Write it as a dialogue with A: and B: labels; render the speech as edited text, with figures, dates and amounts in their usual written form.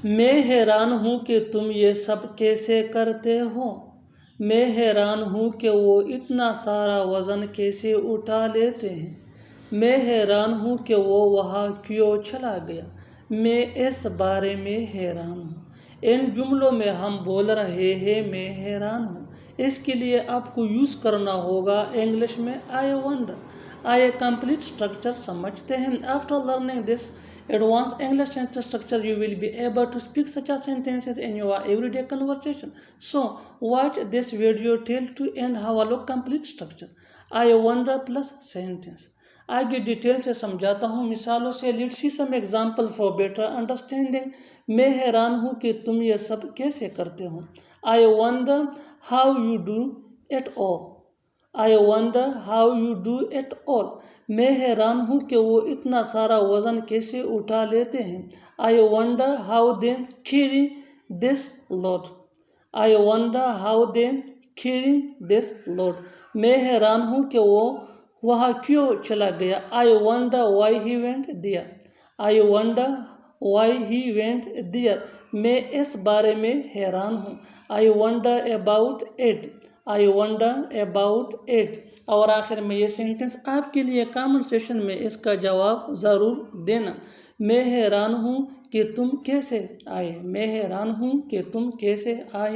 A: میں حیران ہوں کہ تم یہ سب کیسے کرتے ہو۔ میں حیران ہوں کہ وہ اتنا سارا وزن کیسے اٹھا لیتے ہیں۔ میں حیران ہوں کہ وہ وہاں کیوں چلا گیا۔ میں اس بارے میں حیران ہوں۔ ان جملوں میں ہم بول رہے ہیں میں حیران ہوں۔ اس کے لیے آپ کو یوز کرنا ہوگا انگلش میں آئی ونڈر۔ آئیے کمپلیٹ اسٹرکچر سمجھتے ہیں۔ After learning this advanced English sentence structure, you will be able to speak such a sentences in your everyday conversation. So, watch this video till to end. Have a look complete structure. I wonder plus sentence. آگے detail سے سمجھاتا ہوں مثالوں سے۔ Let's see some example for better understanding. میں حیران ہوں کہ تم یہ سب کیسے کرتے ہو۔ I wonder how you do it all. I wonder how you do it all. میں حیران ہوں کہ وہ اتنا سارا وزن کیسے اٹھا لیتے ہیں۔ I wonder how they carry this load. I wonder how they carry this load. میں حیران ہوں کہ وہ وہاں کیوں چلا گیا۔ I wonder why he went there. I wonder why he went there. میں اس بارے میں حیران ہوں۔ I wonder about it. I wonder about it. اور آخر میں یہ سینٹنس آپ کے لیے کامنٹ سیشن میں اس کا جواب ضرور دینا۔ میں حیران ہوں کہ تم کیسے آئے۔ میں حیران ہوں کہ تم کیسے آئے۔